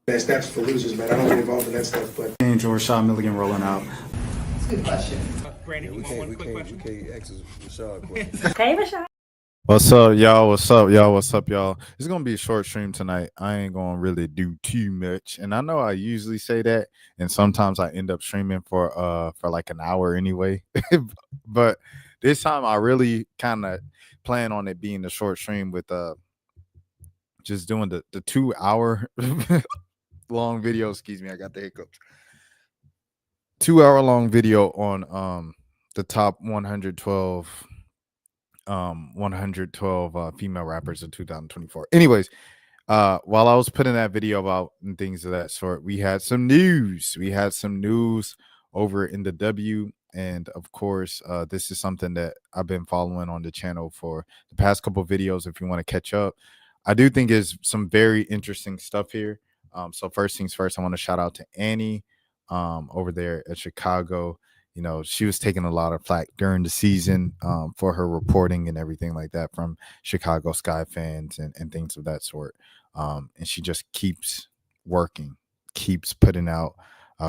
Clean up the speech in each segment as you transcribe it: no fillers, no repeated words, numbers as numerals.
Steps for losers, man. I don't get involved in that stuff, but Angel Rashad Milligan rolling out. That's a good question. Brandon, you want one quick question? We can't ask Rashad questions. Hey, Rashad. What's up, y'all? What's up, y'all? What's up, y'all? It's gonna be a short stream tonight. I ain't gonna really do too much, and I know I usually say that, and sometimes I end up streaming for like an hour anyway. But this time I really kind of plan on it being a short stream with just doing the 2 hour long video. Excuse me, I got the hiccups. 2 hour long video on the top 112 female rappers of 2024. Anyways, while I was putting that video out and things of that sort, we had some news. Over in the W. And of course, this is something that I've been following on the channel for the past couple of videos. If you want to catch up, I do think is some very interesting stuff here. So first things first, I want to shout out to Annie over there at Chicago. You know, she was taking a lot of flack during the season for her reporting and everything like that from Chicago Sky fans and things of that sort. And she just keeps working, keeps putting out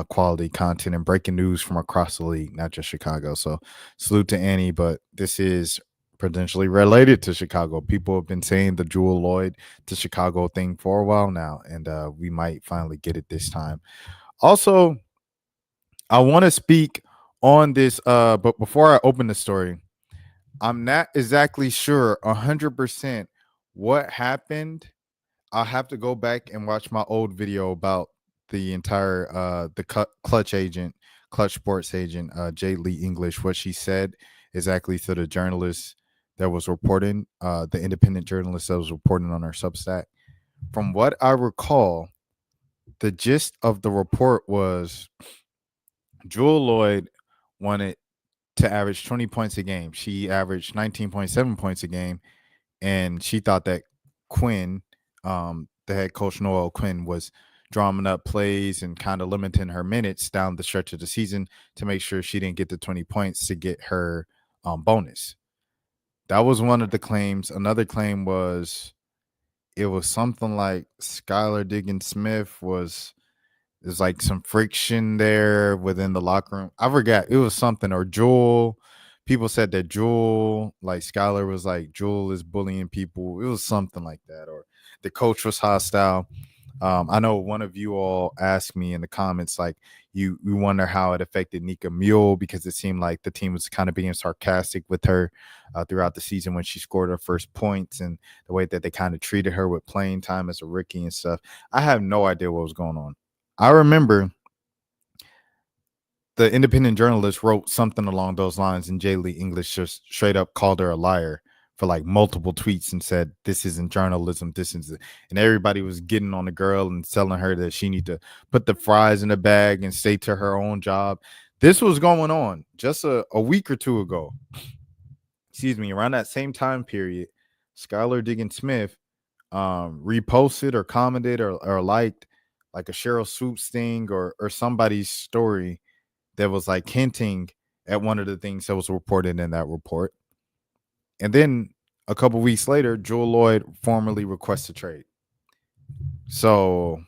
quality content and breaking news from across the league, not just Chicago. So salute to Annie, but this is potentially related to Chicago. People have been saying the Jewel Loyd to Chicago thing for a while now, and we might finally get it this time. Also, I want to speak on this, but before I open the story, I'm not exactly sure 100% what happened. I'll have to go back and watch my old video about the entire clutch sports agent, Jay Lee English, what she said exactly to the journalist that was reporting, the independent journalist that was reporting on her Substack. From what I recall, the gist of the report was Jewel Loyd wanted to average 20 points a game. She averaged 19.7 points a game, and she thought that Quinn, the head coach Noel Quinn, was drumming up plays and kind of limiting her minutes down the stretch of the season to make sure she didn't get the 20 points to get her bonus. That was one of the claims. Another claim was it was something like Skylar Diggins-Smith there's like some friction there within the locker room. I forgot. It was something. Or Jewel. People said that Jewel, like Skylar was like, Jewel is bullying people. It was something like that. Or the coach was hostile. I know one of you all asked me in the comments, like, you wonder how it affected Nika Mule, because it seemed like the team was kind of being sarcastic with her throughout the season when she scored her first points, and the way that they kind of treated her with playing time as a rookie and stuff. I have no idea what was going on. I remember the independent journalist wrote something along those lines, and Jay Lee English just straight up called her a liar for like multiple tweets and said, this isn't journalism, this is it. And everybody was getting on the girl and telling her that she need to put the fries in the bag and stay to her own job. This was going on just a week or two ago. Excuse me, around that same time period, Skylar Diggins-Smith reposted or commented or liked like a Cheryl Swoops thing or somebody's story that was like hinting at one of the things that was reported in that report. And then a couple weeks later, Jewel Loyd formally requests a trade. So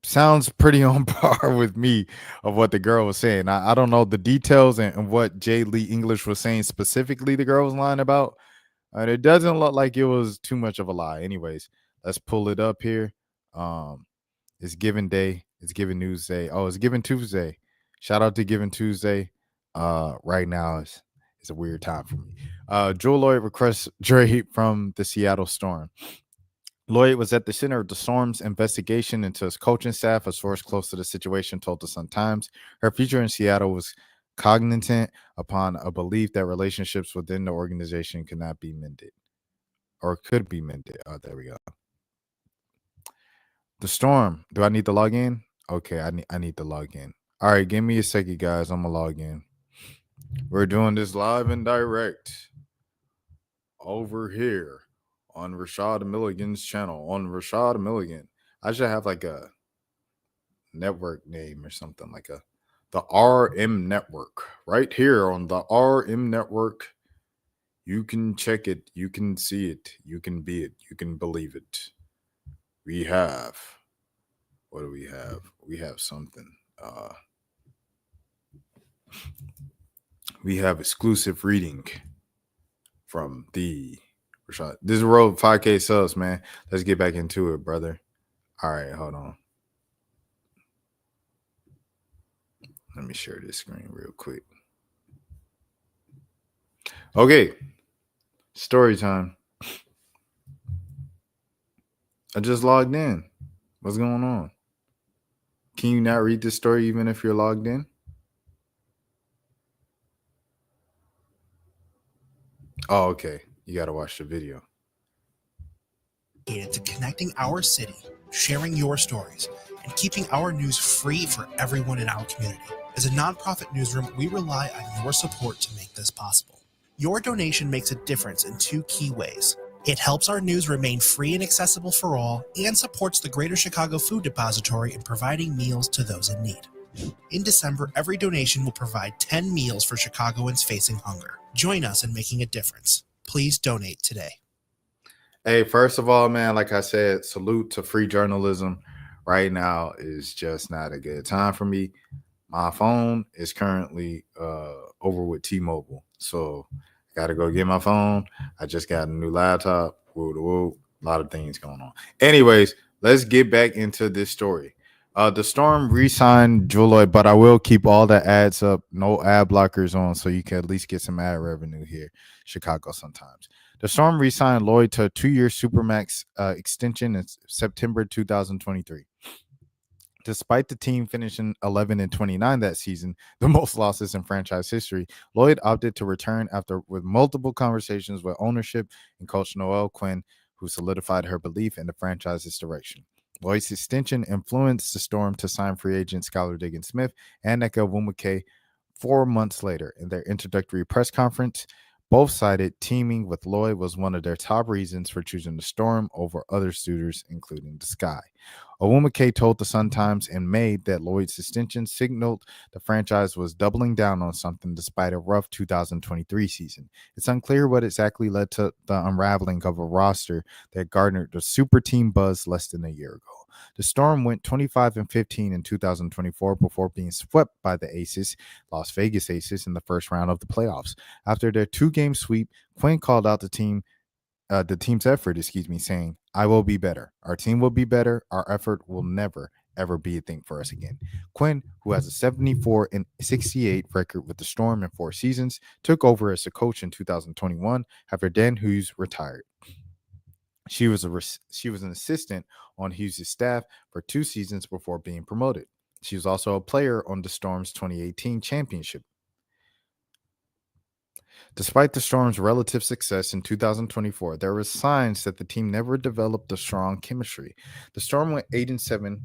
sounds pretty on par with me of what the girl was saying. I don't know the details and what Jay Lee English was saying specifically the girl was lying about. And it doesn't look like it was too much of a lie. Anyways, let's pull it up here. It's Giving Day. It's Giving News Day. Oh, it's Giving Tuesday. Shout out to Giving Tuesday. Right now it's a weird time for me. Jewel Loyd requests trade from the Seattle Storm. Loyd was at the center of the Storm's investigation into his coaching staff. A source close to the situation told the Sun-Times her future in Seattle was cognizant upon a belief that relationships within the organization could not be mended or could be mended. Oh, there we go. The Storm. Do I need to log in? Okay, I need to log in. All right, give me a second, guys. I'm gonna log in. We're doing this live and direct over here on Rashad Milligan's channel. On Rashad Milligan, I should have like a network name or something, like the RM Network right here on the RM Network. You can check it. You can see it. You can be it. You can believe it. we have what do we have? We have something. We have exclusive reading from the Rashad. This is Road 5K subs, man. Let's get back into it, brother. All right, hold on. Let me share this screen real quick. Okay. Story time. I just logged in. What's going on? Can you not read this story even if you're logged in? Oh, okay. You got to watch the video. To connecting our city, sharing your stories, and keeping our news free for everyone in our community. As a nonprofit newsroom, we rely on your support to make this possible. Your donation makes a difference in two key ways. It helps our news remain free and accessible for all, and supports the Greater Chicago Food Depository in providing meals to those in need. In December, every donation will provide 10 meals for Chicagoans facing hunger. Join us in making a difference. Please donate today. Hey, first of all, man, like I said, salute to free journalism. Right now is just not a good time for me. My phone is currently over with T-Mobile, so I got to go get my phone. I just got a new laptop. Woo. A lot of things going on. Anyways, let's get back into this story. The Storm re-signed Loyd, but I will keep all the ads up, no ad blockers on, so you can at least get some ad revenue here, Chicago sometimes. The Storm re-signed Loyd to a 2-year Supermax extension in September 2023. Despite the team finishing 11-29 that season, the most losses in franchise history, Loyd opted to return with multiple conversations with ownership and coach Noelle Quinn, who solidified her belief in the franchise's direction. Loyd's extension influenced the Storm to sign free agent Skylar Diggins-Smith and Nneka Onwumike 4 months later. In their introductory press conference, both cited teaming with Loyd was one of their top reasons for choosing the Storm over other suitors, including the Sky. Onwumike told the Sun-Times in May that Loyd's extension signaled the franchise was doubling down on something despite a rough 2023 season. It's unclear what exactly led to the unraveling of a roster that garnered the super team buzz less than a year ago. The Storm went 25-15 in 2024 before being swept by the Aces, Las Vegas Aces, in the first round of the playoffs. After their 2-game sweep, Quinn called out the team's effort, saying, "I will be better. Our team will be better. Our effort will never, ever be a thing for us again." Quinn, who has a 74-68 record with the Storm in 4 seasons, took over as a coach in 2021 after Dan Hughes retired. She was an assistant on Hughes' staff for 2 seasons before being promoted. She was also a player on the Storm's 2018 championship. Despite the Storm's relative success in 2024, there were signs that the team never developed a strong chemistry. The Storm went 8-7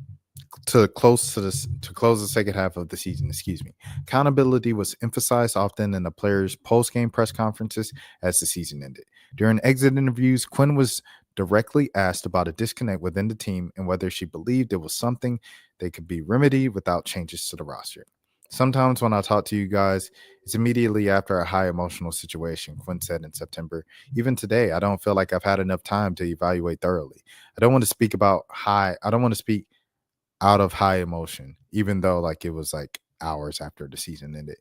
to close the second half of the season. Accountability was emphasized often in the players' post-game press conferences as the season ended. During exit interviews, Quinn was directly asked about a disconnect within the team and whether she believed it was something that could be remedied without changes to the roster. "Sometimes when I talk to you guys, it's immediately after a high emotional situation," Quinn said in September. "Even today, I don't feel like I've had enough time to evaluate thoroughly. I don't want to speak out of high emotion, even though it was hours after the season ended.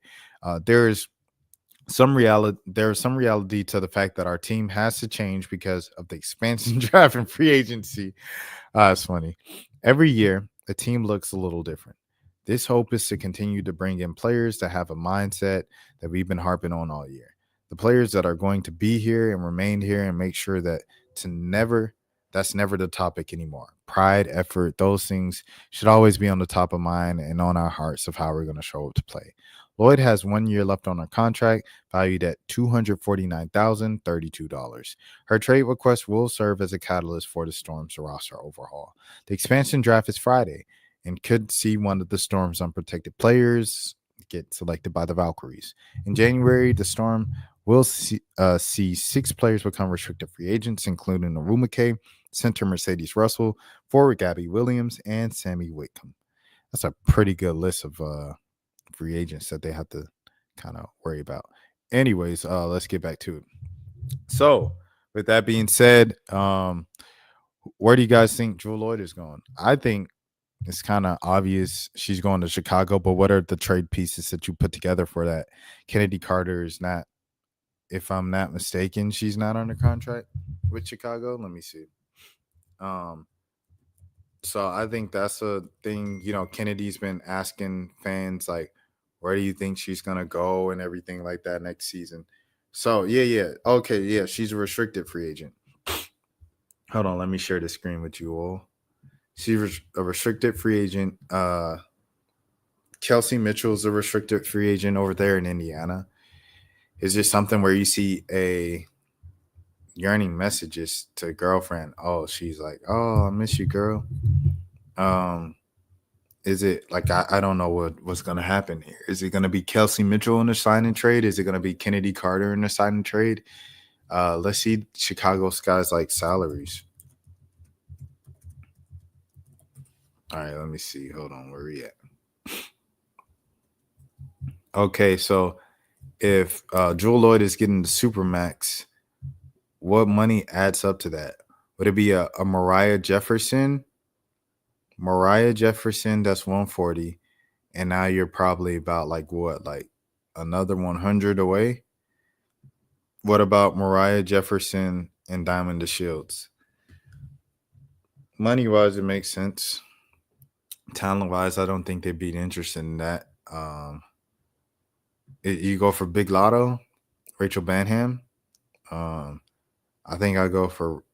There's some reality to the fact that our team has to change because of the expansion draft and free agency." It's funny. "Every year, the team looks a little different. This hope is to continue to bring in players that have a mindset that we've been harping on all year. The players that are going to be here and remain here, and make sure that that's never the topic anymore. Pride, effort, those things should always be on the top of mind and on our hearts of how we're going to show up to play." Loyd has 1 year left on her contract, valued at $249,032. Her trade request will serve as a catalyst for the Storm's roster overhaul. The expansion draft is Friday and could see one of the Storm's unprotected players get selected by the Valkyries. In January, the Storm will see 6 players become restricted free agents, including Onwumike, center Mercedes Russell, forward Gabby Williams, and Sammy Whitcomb. That's a pretty good list of free agents that they have to kind of worry about. Anyways, let's get back to it. So, with that being said, Where do you guys think Jewel Loyd is going? I think it's kind of obvious she's going to Chicago, but what are the trade pieces that you put together for that? Kennedy Carter is not, if I'm not mistaken, she's not under contract with Chicago. Let me see. So I think that's a thing. Kennedy's been asking fans like, where do you think she's gonna go and everything like that next season. So yeah, okay, yeah, she's a restricted free agent. Hold on, let me share the screen with you all. She's a restricted free agent. Kelsey Mitchell's a restricted free agent over there in Indiana. Is this something where you see a yearning messages to girlfriend? Oh, she's like, oh, I miss you, girl. Is it like I don't know what's gonna happen here? Is it gonna be Kelsey Mitchell in the sign and trade? Is it gonna be Kennedy Carter in the sign and trade? Let's see Chicago Sky's like salaries. All right, let me see. Hold on, where we at? Okay, so if Jewel Loyd is getting the Supermax, what money adds up to that? Would it be a Mariah Jefferson? Mariah Jefferson, that's 140. And now you're probably about like another 100 away? What about Mariah Jefferson and Diamond DeShields? Money-wise, it makes sense. Talent-wise, I don't think they'd be interested in that. You go for Big Lotto, Rachel Banham. I think I go for,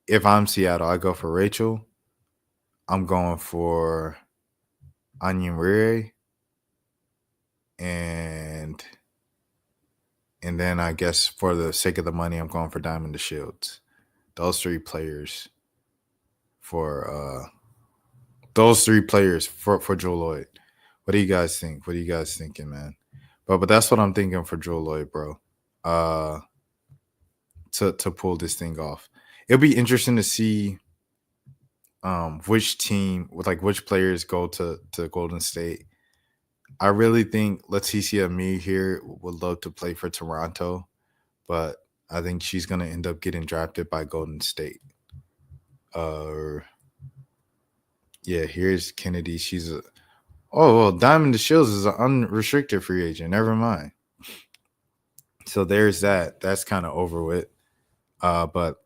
if I'm Seattle, I go for Rachel. I'm going for Onion Rere. And then I guess for the sake of the money, I'm going for Diamond DeShields. Those three players for Jewel Loyd. What do you guys think? What are you guys thinking, man? But that's what I'm thinking for Jewel Loyd, bro. To pull this thing off. It'll be interesting to see which team with which players go to Golden State. I really think Leticia Me here would love to play for Toronto, but I think she's gonna end up getting drafted by Golden State. Yeah, here's Kennedy. She's Diamond DeShields is an unrestricted free agent. Never mind. So there's that. That's kind of over with. But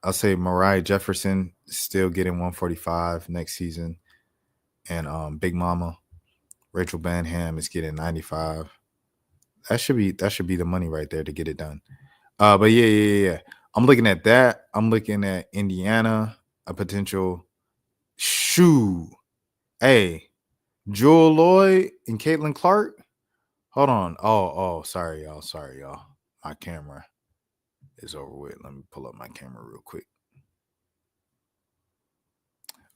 I'll say Mariah Jefferson is still getting 145 next season, and Big Mama Rachel Banham is getting 95. That should be the money right there to get it done. But yeah. I'm looking at that. I'm looking at Indiana, a potential shoe. Hey, Jewel Loyd and Caitlin Clark. Hold on. Oh, sorry, y'all. My camera is over with. Let me pull up my camera real quick.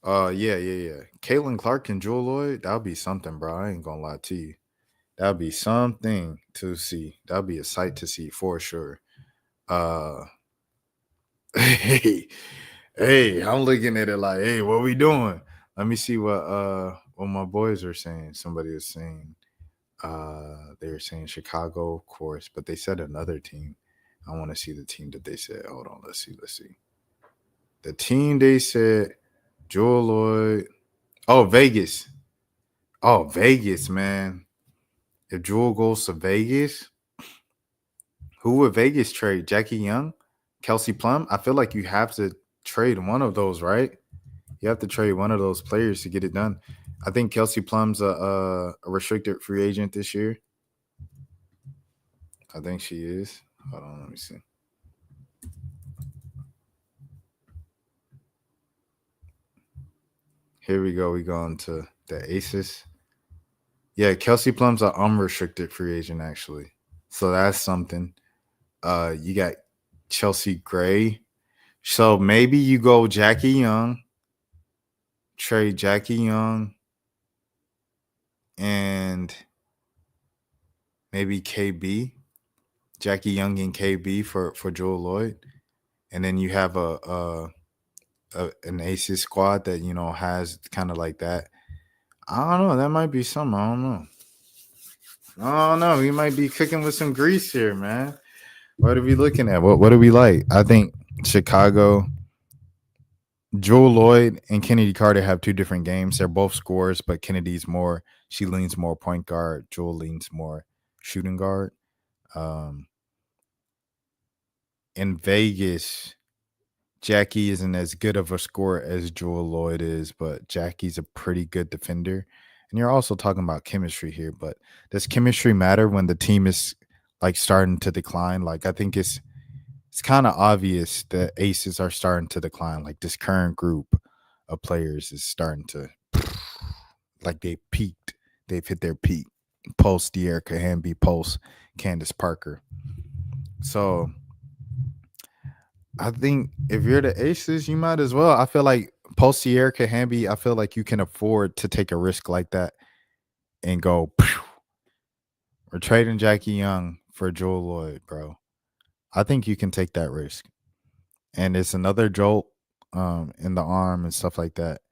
Yeah. Caitlin Clark and Jewel Loyd, that would be something, bro. I ain't gonna lie to you. That would be something to see. That would be a sight to see for sure. Hey, I'm looking at it like, hey, what we doing? Let me see what my boys are saying. Somebody was saying they were saying Chicago, of course, but they said another team. I want to see the team that they said. Hold on, let's see. The team they said, Jewel Loyd. Oh, Vegas. Oh, Vegas, man. If Jewel goes to Vegas, who would Vegas trade? Jackie Young? Kelsey Plum? I feel like you have to trade one of those, right? You have to trade one of those players to get it done. I think Kelsey Plum's a restricted free agent this year. I think she is. Hold on, let me see. Here we go. We go into the Aces. Yeah, Kelsey Plum's an unrestricted free agent, actually. So that's something. You got Chelsea Gray. So maybe you go Jackie Young, trade Jackie Young, and maybe KB. Jackie Young and KB for Jewel Loyd. And then you have an Aces squad that, has kind of like that. I don't know. That might be something. I don't know. We might be cooking with some grease here, man. What are we looking at? What do we like? I think Chicago Joel Loyd and Kennedy Carter have two different games. They're both scorers, but she leans more point guard. Joel leans more shooting guard. Um, in Vegas, Jackie isn't as good of a scorer as Joel Loyd is, but Jackie's a pretty good defender. And you're also talking about chemistry here, but does chemistry matter when the team is like starting to decline? Like I think it's kind of obvious that aces are starting to decline. Like this current group of players is starting to like they peaked. They've hit their peak post De'Erica Hamby, post Candace Parker. So I think if you're the aces, you might as well. I feel like post De'Erica Hamby, I feel like you can afford to take a risk like that and go, "Phew, we're trading Jackie Young for Joel Loyd, bro. I think you can take that risk. And it's another jolt in the arm and stuff like that.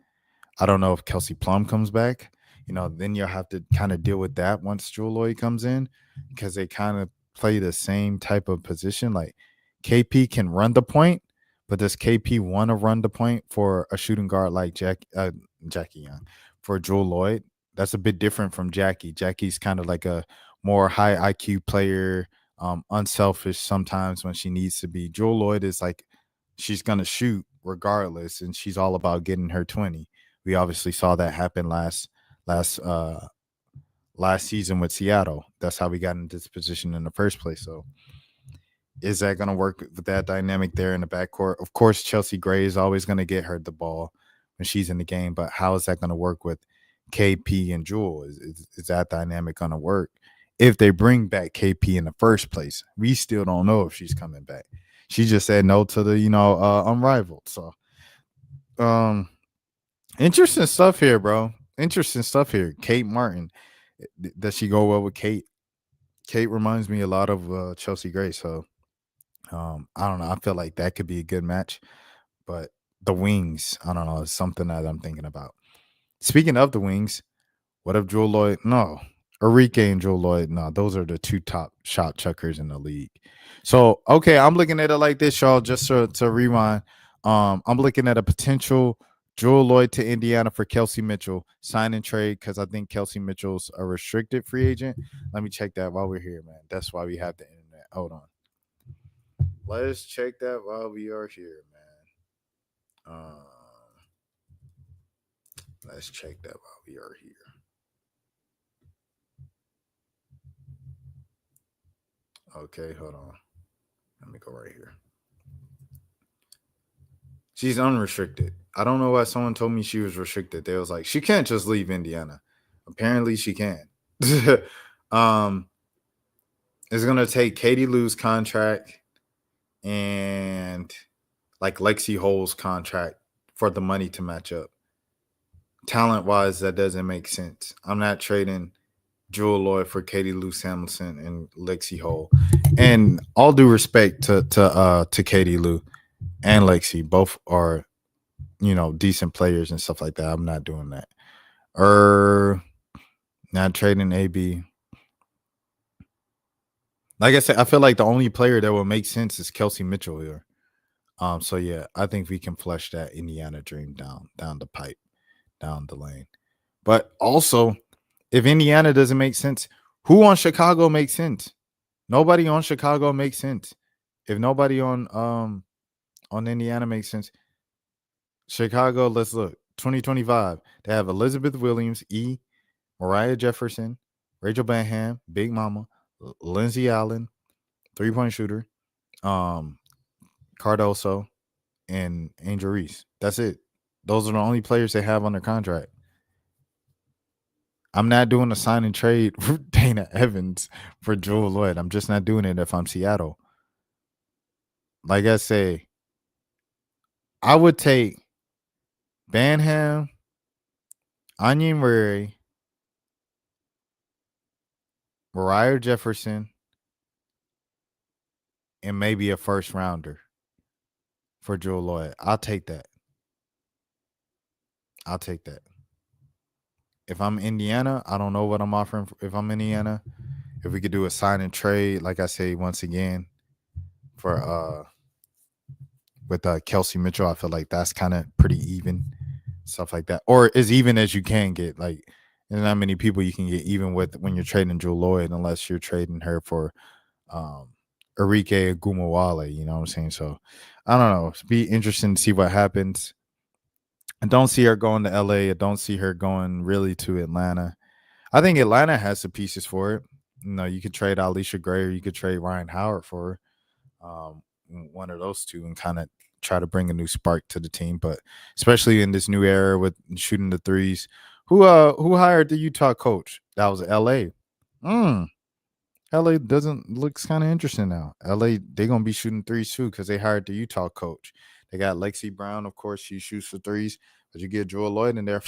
I don't know if Kelsey Plum comes back. Then you'll have to kind of deal with that once Joel Loyd comes in because they kind of play the same type of position. Like KP can run the point, but does KP want to run the point for a shooting guard like Jackie Young? For Joel Loyd, that's a bit different from Jackie. Jackie's kind of like a more high IQ player, unselfish sometimes when she needs to be. Joel Loyd is like she's going to shoot regardless, and she's all about getting her 20. We obviously saw that happen last season with Seattle. That's how we got into this position in the first place. So is that going to work with that dynamic there in the backcourt? Of course, Chelsea Gray is always going to get her the ball when she's in the game, but how is that going to work with KP and Jewel? Is that dynamic going to work? If they bring back KP in the first place, we still don't know if she's coming back. She just said no to the, unrivaled. So, interesting stuff here, bro. Interesting stuff here. Kate Martin. Does she go well with Kate? Kate reminds me a lot of Chelsea Gray. So, I don't know. I feel like that could be a good match. But the wings, I don't know. It's something that I'm thinking about. Speaking of the wings, what if Joel Loyd? No. Enrique and Joel Loyd. No, those are the two top shot chuckers in the league. So, okay, I'm looking at it like this, y'all, just to rewind. I'm looking at a potential Joel Loyd to Indiana for Kelsey Mitchell sign and trade because I think Kelsey Mitchell's a restricted free agent. Let me check that while we're here, man. That's why we have the internet. Hold on. Let's check that while we are here, man. Let's check that while we are here. Okay, hold on. Let me go right here. She's unrestricted. I don't know why someone told me she was restricted. They was like, she can't just leave Indiana. Apparently she can. It's gonna take Katie Lou's contract and like Lexi Hole's contract for the money to match up. Talent wise, that doesn't make sense. I'm not trading Joel Loyd for Katie Lou Samuelson and Lexi Hole. And all due respect to Katie Lou and Lexi, both are decent players and stuff like that. I'm not doing that. Not trading AB. Like I said, I feel like the only player that will make sense is Kelsey Mitchell here. So yeah, I think we can flush that Indiana dream down the pipe, down the lane. But also, if Indiana doesn't make sense, who on Chicago makes sense? Nobody on Chicago makes sense. If nobody on Indiana makes sense, Chicago, let's look. 2025, they have Elizabeth Williams, Mariah Jefferson, Rachel Banham, Big Mama, Lindsay Allen, 3-point shooter, Cardoso, and Angel Reese. That's it. Those are the only players they have under contract. I'm not doing a sign and trade for Dana Evans for Joel Loyd. I'm just not doing it if I'm Seattle. Like I say, I would take Banham, Onion Murray, Mariah Jefferson, and maybe a first rounder for Joel Loyd. I'll take that. If I'm Indiana, I don't know what I'm offering if I'm Indiana. If we could do a sign and trade, like I say once again, for with Kelsey Mitchell. I feel like that's kind of pretty even, stuff like that, or as even as you can get. Like, there's not many people you can get even with when you're trading Jewel Loyd, unless you're trading her for Arike Gumawale. You know what I'm saying? So I don't know. It's be interesting to see what happens. I don't see her going to LA. I don't see her going really to Atlanta. I think Atlanta has the pieces for it. You know, you could trade Alicia Gray or you could trade Ryan Howard for one of those two and kind of try to bring a new spark to the team. But especially in this new era with shooting the threes, who hired the Utah coach? That was LA. LA looks kind of interesting now. LA, they're gonna be shooting threes too because they hired the Utah coach. They got Lexi Brown, of course, she shoots for threes, but you get Jewel Loyd in there,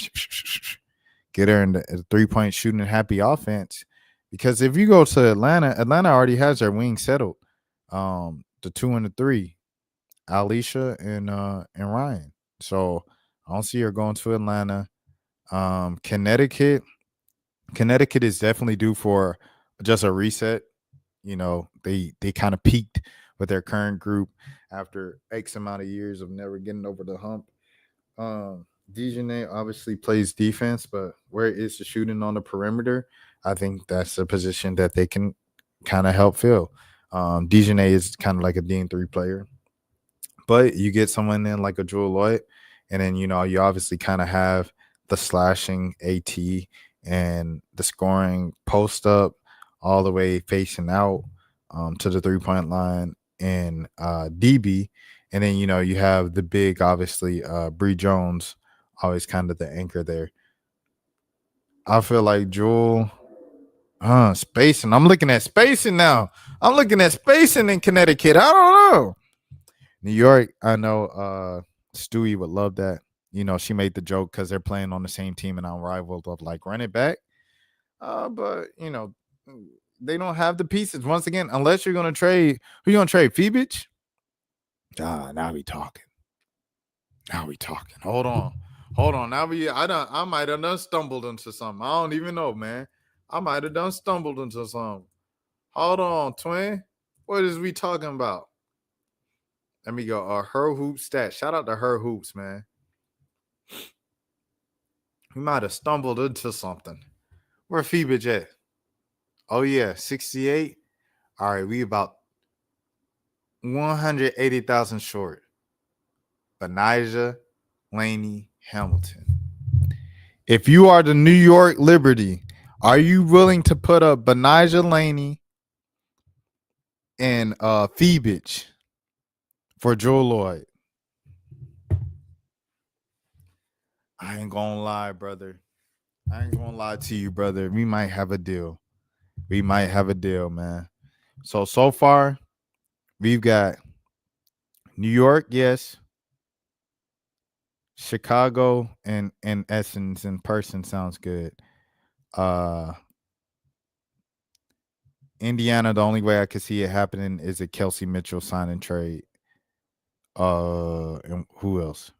get her in the 3-point shooting and happy offense. Because if you go to Atlanta already has their wing settled. The 2 and the 3, Alicia and Ryan. So I don't see her going to Atlanta. Connecticut is definitely due for just a reset. You know, they kind of peaked with their current group after X amount of years of never getting over the hump. Dejanay obviously plays defense, but where is the shooting on the perimeter? I think that's a position that they can kind of help fill. Dejanay is kind of like a D3 player, but you get someone in like a Jewel Loyd, and then you obviously kind of have the slashing AT and the scoring post up all the way facing out to the 3-point line and DB, and then you have the big, obviously Bree Jones, always kind of the anchor there. I feel like Jewel. Spacing. I'm looking at spacing now. I'm looking at spacing in Connecticut. I don't know. New York, I know Stewie would love that. She made the joke because they're playing on the same team and I'm rivaled of like run it back. But they don't have the pieces. Once again, unless you're gonna trade, who you gonna trade? Phoebich? Now we talking. Hold on. Now I might have done stumbled into something. I don't even know, man. I might have done stumbled into something. Hold on, twin. What is we talking about? Let me go. Her Hoops stat. Shout out to Her Hoops, man. We might have stumbled into something. Where Phoebich at? Oh, yeah, 68. All right, we about 180,000 short. Benijah Laney Hamilton. If you are the New York Liberty, are you willing to put up Benijah Laney and Phoebich for Jewel Loyd? I ain't gonna lie, brother. I ain't gonna lie to you, brother. We might have a deal. Man. So far, we've got New York, yes. Chicago and Essence in person sounds good. Indiana, the only way I could see it happening is a Kelsey Mitchell sign and trade. And who else?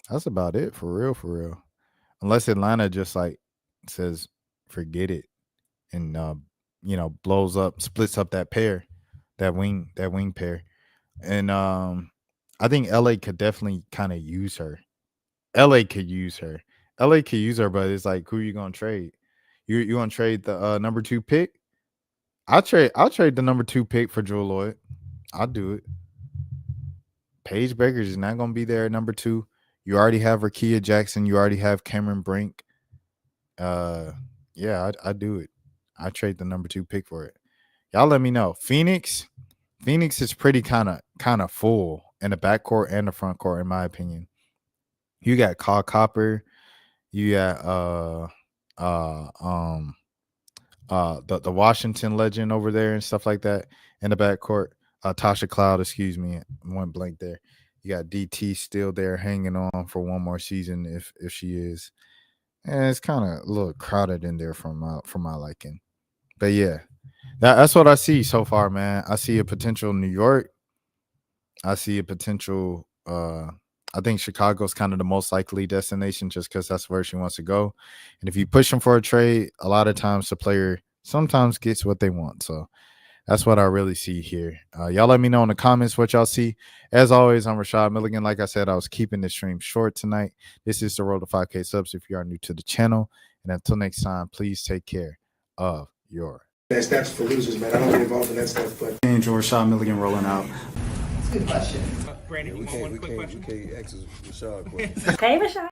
That's about it for real. Unless Atlanta just like says forget it and blows up, splits up that pair, that wing pair. And I think LA could definitely kind of use her. LA could use her, but it's like, who are you gonna trade? You gonna trade the number 2 pick? I'll trade the number 2 pick for Jewel Loyd. I'll do it. Paige Baker is not gonna be there at number 2. You already have Rakia Jackson. You already have Cameron Brink. Yeah, I do it. I trade the number 2 pick for it. Y'all let me know. Phoenix is pretty kind of full in the backcourt and the front court, in my opinion. You got Kyle Copper. You got the Washington legend over there and stuff like that in the backcourt. Tasha Cloud, excuse me, went blank there. You got DT still there hanging on for one more season if she is. And it's kind of a little crowded in there for my liking. But yeah, that's what I see so far, man. I see a potential New York. I see a potential I think Chicago's kind of the most likely destination just because that's where she wants to go. And if you push them for a trade, a lot of times the player sometimes gets what they want. So That's what I really see here. Y'all let me know in the comments what y'all see. As always, I'm Rashad Milligan. Like I said, I was keeping this stream short tonight. This is the road to 5K subs if you are new to the channel. And until next time, please take care of your. That's for losers, man. I don't get involved in that stuff, but. Angel Rashad Milligan rolling out. That's a good question. We can't ask Rashad questions. Hey, Rashad.